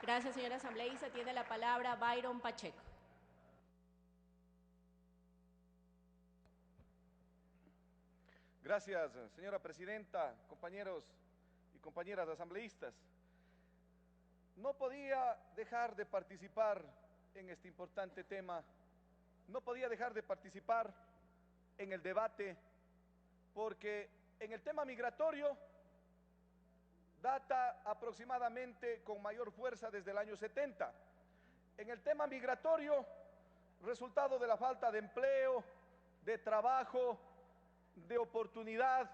Gracias, señora asambleísta. Tiene la palabra Byron Pacheco. Gracias, señora presidenta, compañeros y compañeras asambleístas. No podía dejar de participar en este importante tema, no podía dejar de participar en el debate, porque en el tema migratorio data aproximadamente con mayor fuerza desde el año 70. En el tema migratorio, resultado de la falta de empleo, de trabajo, de oportunidad,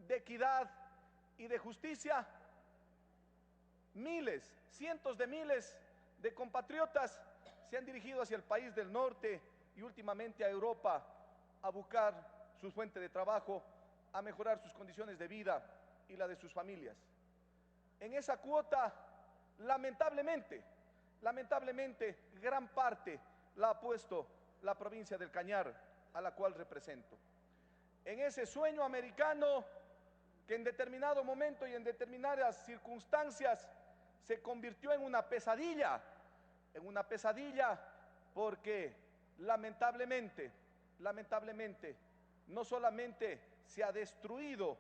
de equidad y de justicia, miles, cientos de miles de compatriotas se han dirigido hacia el país del norte y últimamente a Europa a buscar su fuente de trabajo, a mejorar sus condiciones de vida y la de sus familias. En esa cuota, lamentablemente, gran parte la ha puesto la provincia del Cañar, a la cual represento. En ese sueño americano que en determinado momento y en determinadas circunstancias se convirtió en una pesadilla porque lamentablemente, no solamente se ha destruido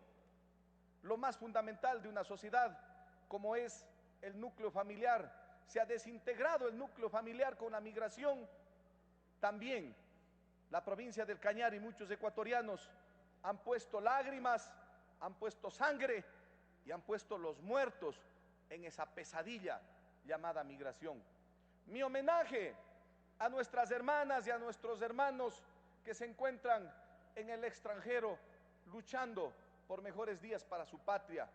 lo más fundamental de una sociedad, como es el núcleo familiar, se ha desintegrado el núcleo familiar con la migración, también la provincia del Cañar y muchos ecuatorianos han puesto lágrimas, han puesto sangre y han puesto los muertos en esa pesadilla llamada migración. Mi homenaje a nuestras hermanas y a nuestros hermanos que se encuentran en el extranjero luchando por mejores días para su patria.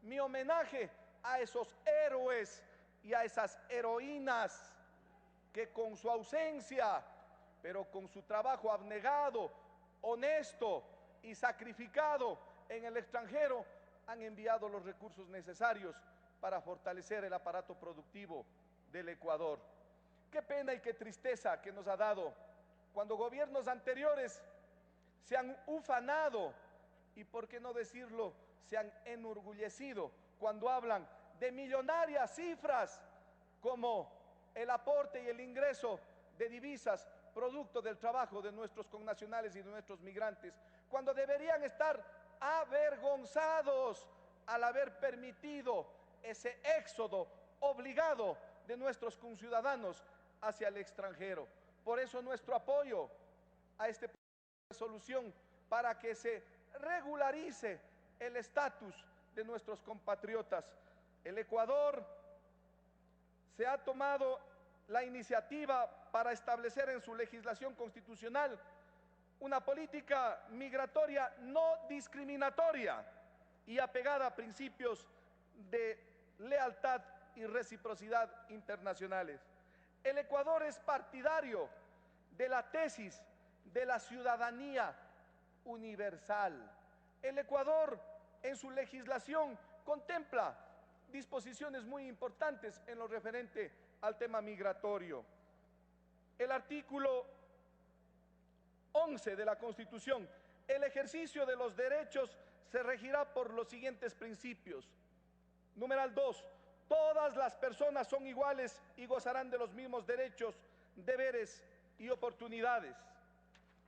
Mi homenaje a esos héroes y a esas heroínas que con su ausencia, pero con su trabajo abnegado, honesto y sacrificado en el extranjero, han enviado los recursos necesarios para fortalecer el aparato productivo del Ecuador. Qué pena y qué tristeza que nos ha dado cuando gobiernos anteriores se han ufanado y, por qué no decirlo, se han enorgullecido cuando hablan de millonarias cifras como el aporte y el ingreso de divisas producto del trabajo de nuestros connacionales y de nuestros migrantes, cuando deberían estar avergonzados al haber permitido ese éxodo obligado de nuestros conciudadanos hacia el extranjero. Por eso nuestro apoyo a este proyecto de resolución para que se regularice el estatus de nuestros compatriotas. El Ecuador se ha tomado la iniciativa para establecer en su legislación constitucional una política migratoria no discriminatoria y apegada a principios de lealtad y reciprocidad internacionales. El Ecuador es partidario de la tesis de la ciudadanía universal. El Ecuador en su legislación contempla disposiciones muy importantes en lo referente al tema migratorio. El artículo 11 de la Constitución: el ejercicio de los derechos se regirá por los siguientes principios. Numeral 2: todas las personas son iguales y gozarán de los mismos derechos, deberes y oportunidades.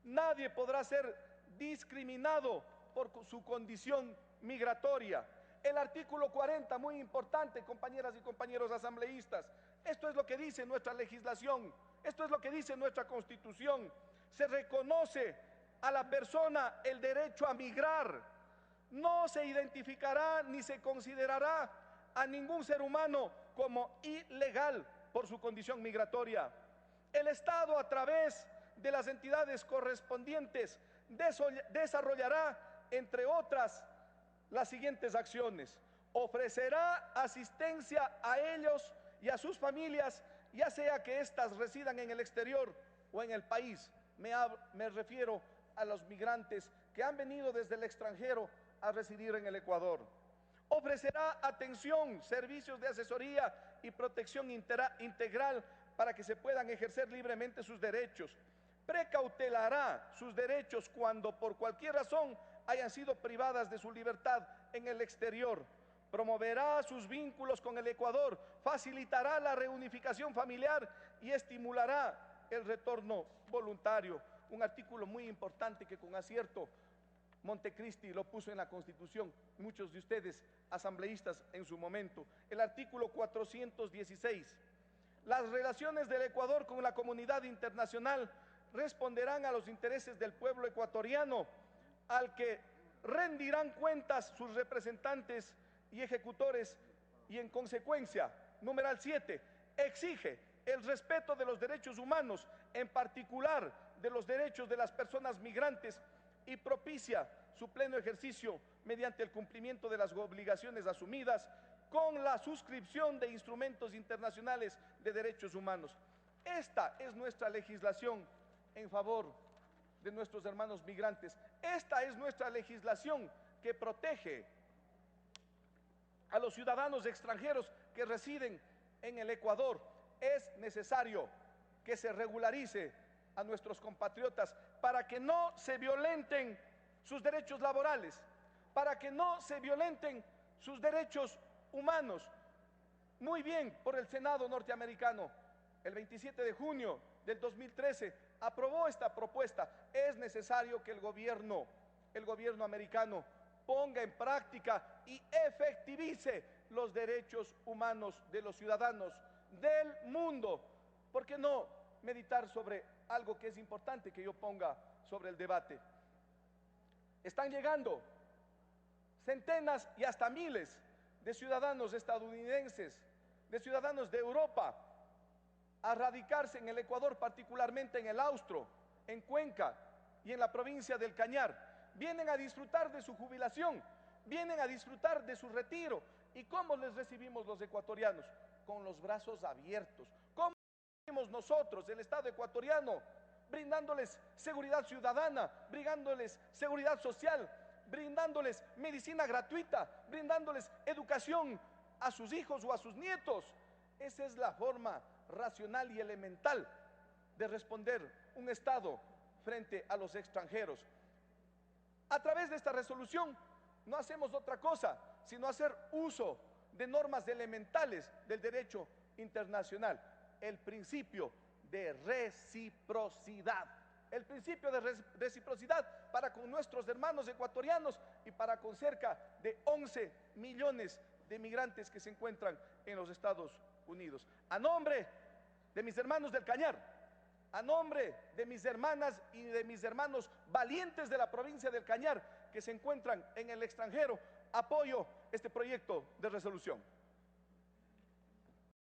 Nadie podrá ser discriminado por su condición migratoria. El artículo 40, muy importante, compañeras y compañeros asambleístas. Esto es lo que dice nuestra legislación, esto es lo que dice nuestra Constitución. Se reconoce a la persona el derecho a migrar. No se identificará ni se considerará a ningún ser humano como ilegal por su condición migratoria. El Estado, a través de las entidades correspondientes, desarrollará, entre otras, las siguientes acciones: ofrecerá asistencia a ellos y a sus familias, ya sea que éstas residan en el exterior o en el país. Me refiero a los migrantes que han venido desde el extranjero a residir en el Ecuador. Ofrecerá atención, servicios de asesoría y protección integral para que se puedan ejercer libremente sus derechos. Precautelará sus derechos cuando por cualquier razón hayan sido privadas de su libertad en el exterior. promoverá sus vínculos con el Ecuador, facilitará la reunificación familiar y estimulará el retorno voluntario. Un artículo muy importante que con acierto Montecristi lo puso en la Constitución, muchos de ustedes asambleístas en su momento. El artículo 416. Las relaciones del Ecuador con la comunidad internacional responderán a los intereses del pueblo ecuatoriano, al que rendirán cuentas sus representantes y ejecutores, y en consecuencia, numeral 7, exige el respeto de los derechos humanos, en particular de los derechos de las personas migrantes, y propicia su pleno ejercicio mediante el cumplimiento de las obligaciones asumidas con la suscripción de instrumentos internacionales de derechos humanos. Esta es nuestra legislación en favor de nuestros hermanos migrantes. Esta es nuestra legislación que protege a los ciudadanos extranjeros que residen en el Ecuador. Es necesario que se regularice a nuestros compatriotas para que no se violenten sus derechos laborales, para que no se violenten sus derechos humanos. Muy bien por el Senado norteamericano. El 27 de junio del 2013 aprobó esta propuesta. Es necesario que el gobierno americano ponga en práctica y efectivice los derechos humanos de los ciudadanos del mundo. ¿Por qué no meditar sobre algo que es importante que yo ponga sobre el debate? Están llegando centenas y hasta miles de ciudadanos estadounidenses, de ciudadanos de Europa, a radicarse en el Ecuador, particularmente en el Austro, en Cuenca y en la provincia del Cañar. Vienen a disfrutar de su jubilación, vienen a disfrutar de su retiro. ¿Y cómo les recibimos los ecuatorianos? Con los brazos abiertos. ¿Cómo recibimos nosotros, el Estado ecuatoriano? Brindándoles seguridad ciudadana, brindándoles seguridad social, brindándoles medicina gratuita, brindándoles educación a sus hijos o a sus nietos. Esa es la forma racional y elemental de responder un Estado frente a los extranjeros. A través de esta resolución no hacemos otra cosa sino hacer uso de normas elementales del derecho internacional. El principio de reciprocidad. El principio de reciprocidad para con nuestros hermanos ecuatorianos y para con cerca de 11 millones de migrantes que se encuentran en los Estados Unidos. A nombre de mis hermanos del Cañar, a nombre de mis hermanas y de mis hermanos valientes de la provincia del Cañar que se encuentran en el extranjero, apoyo este proyecto de resolución.